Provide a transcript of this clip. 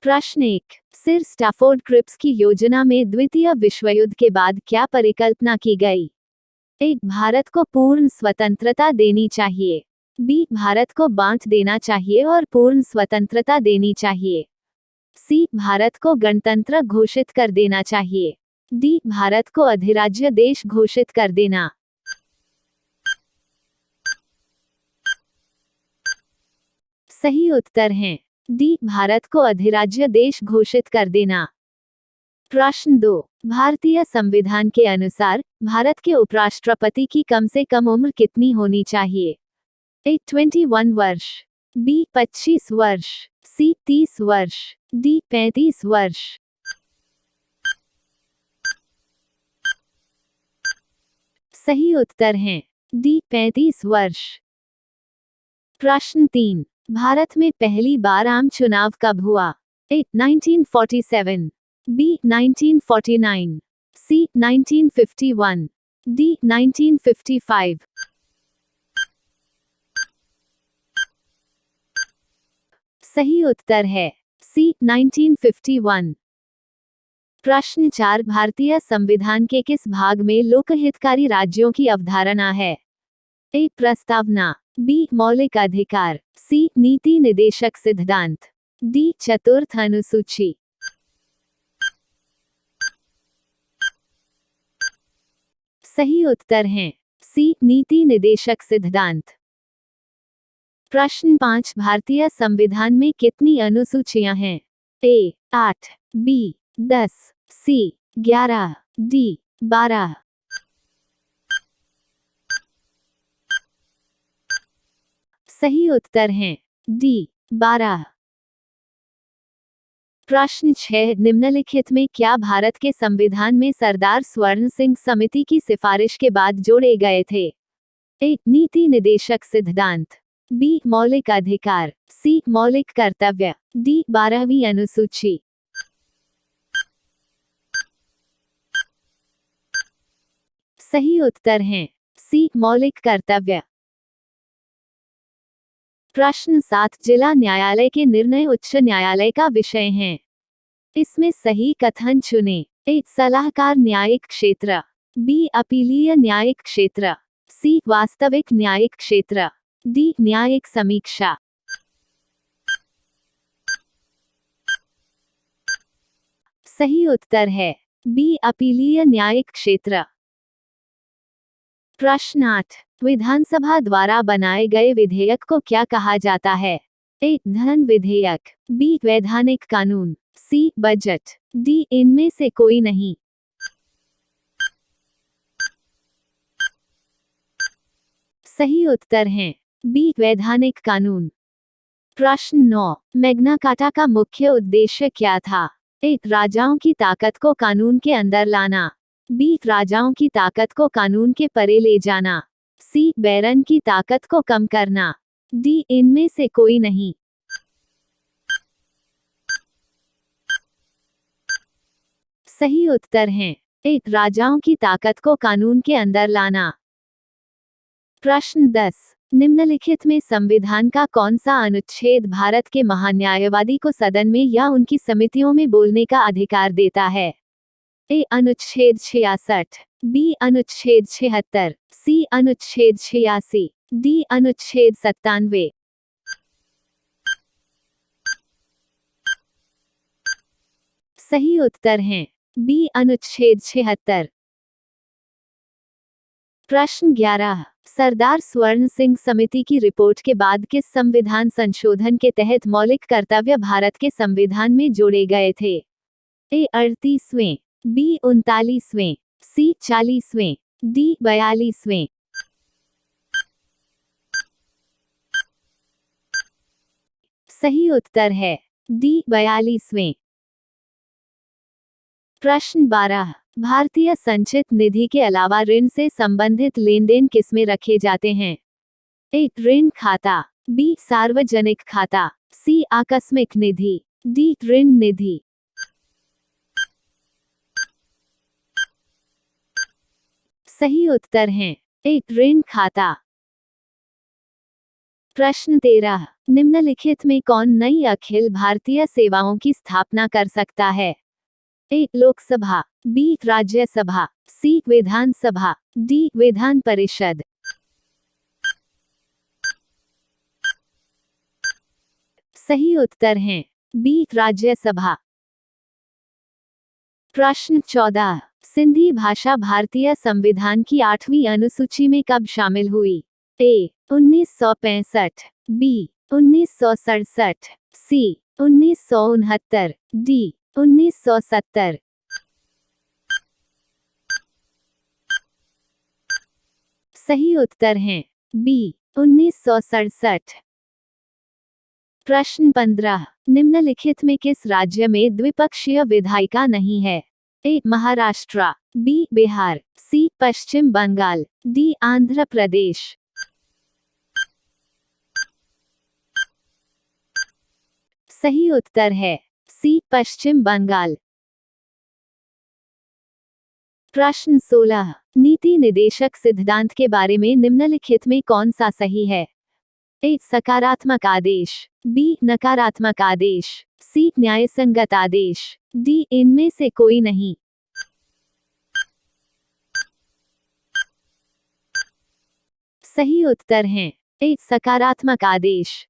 प्रश्न 1। सिर Stafford Cripps की योजना में द्वितीय विश्व युद्ध के बाद क्या परिकल्पना की गई? 1. भारत को पूर्ण स्वतंत्रता देनी चाहिए। बी. भारत को बांट देना चाहिए और पूर्ण स्वतंत्रता देनी चाहिए। सी. भारत को गणतंत्र घोषित कर देना चाहिए। डी. भारत को अधिराज्य देश घोषित कर देना। सही उत्तर हैं डी. भारत को अधिराज्य देश घोषित कर देना। प्रश्न 2। भारतीय संविधान के अनुसार भारत के उपराष्ट्रपति की कम से कम उम्र कितनी होनी चाहिए? ए. 21 वर्ष, बी. 25 वर्ष, सी. 30 वर्ष, डी. 35 वर्ष। सही उत्तर हैं डी. 35 वर्ष। प्रश्न 3। भारत में पहली बार आम चुनाव कब हुआ? ए. 1947, बी. 1949, सी. 1951, डी. 1955। सही उत्तर है सी. 1951। प्रश्न 4। भारतीय संविधान के किस भाग में लोकहितकारी राज्यों की अवधारणा है? ए. प्रस्तावना, बी. मौलिक अधिकार, सी. नीति निदेशक सिद्धांत, डी. चतुर्थ अनुसूची। सही उत्तर हैं सी. नीति निदेशक सिद्धांत। प्रश्न 5। भारतीय संविधान में कितनी अनुसूचियां हैं? ए. 8, बी. 10, सी. 11, डी. 12। सही उत्तर हैं डी. 12। प्रश्न 6। निम्नलिखित में क्या भारत के संविधान में सरदार स्वर्ण सिंह समिति की सिफारिश के बाद जोड़े गए थे? ए. नीति निदेशक सिद्धांत, बी. मौलिक अधिकार, सी. मौलिक कर्तव्य, डी. 12वीं अनुसूची। सही उत्तर हैं सी. मौलिक कर्तव्य। प्रश्न 7। जिला न्यायालय के निर्णय उच्च न्यायालय का विषय हैं। इसमें सही कथन चुनें। ए. सलाहकार न्यायिक क्षेत्र, बी. अपीलीय न्यायिक क्षेत्र, सी. वास्तविक न्यायिक क्षेत्र, डी. न्यायिक समीक्षा। सही उत्तर है बी. अपीलीय न्यायिक क्षेत्र। प्रश्न 8। विधानसभा द्वारा बनाए गए विधेयक को क्या कहा जाता है? ए. धन विधेयक, बी. वैधानिक कानून, सी. Budget, D. इनमें से कोई नहीं। सही उत्तर हैं बी. वैधानिक कानून। प्रश्न 9। मैग्ना कार्टा का मुख्य उद्देश्य क्या था? ए. राजाओं की ताकत को कानून के अंदर लाना, बी. राजाओं की ताकत को कानून के परे ले जाना, सी. बैरन की ताकत को कम करना, डी. इनमें से कोई नहीं। सही उत्तर हैं ए. राजाओं की ताकत को कानून के अंदर लाना। प्रश्न 10। निम्नलिखित में संविधान का कौन सा अनुच्छेद भारत के महान्यायवादी को सदन में या उनकी समितियों में बोलने का अधिकार देता है? ए. अनुच्छेद 66, बी. अनुच्छेद 76, सी. अनुच्छेद 86, डी. अनुच्छेद 97। सही उत्तर हैं बी. अनुच्छेद 76। प्रश्न 11। सरदार स्वर्ण सिंह समिति की रिपोर्ट के बाद किस संविधान संशोधन के तहत मौलिक कर्तव्य भारत के संविधान में जोड़े गए थे? ए. 38वें, बी. 39वें, सी. 40वें, डी. 42वें। सही उत्तर है डी. 42वें। प्रश्न 12। भारतीय संचित निधि के अलावा ऋण से संबंधित लेनदेन किसमें रखे जाते हैं? ए. ऋण खाता, बी. सार्वजनिक खाता, सी. आकस्मिक निधि, डी. ऋण निधि। सही उत्तर हैं ए. ऋण खाता। प्रश्न 13। निम्नलिखित में कौन नई अखिल भारतीय सेवाओं की स्थापना कर सकता है? ए. लोकसभा, बी. राज्यसभा, सी. विधानसभा, डी. विधान परिषद। सही उत्तर हैं बी. राज्यसभा। प्रश्न 14, सिंधी भाषा भारतीय संविधान की 8वीं अनुसूची में कब शामिल हुई? ए. 1965, बी. 1967, सी. 1969, डी. 1970। सही उत्तर हैं बी. 1967। प्रश्न 15, निम्नलिखित में किस राज्य में द्विपक्षीय विधायिका नहीं है? ए. महाराष्ट्र, बी. बिहार, सी. पश्चिम बंगाल, डी. आंध्र प्रदेश। सही उत्तर है सी. पश्चिम बंगाल। प्रश्न 16, नीति निदेशक सिद्धांत के बारे में निम्नलिखित में कौन सा सही है? ए. सकारात्मक आदेश, बी. नकारात्मक आदेश, सी. न्यायसंगत आदेश, डी. इनमें से कोई नहीं। सही उत्तर हैं ए. सकारात्मक आदेश।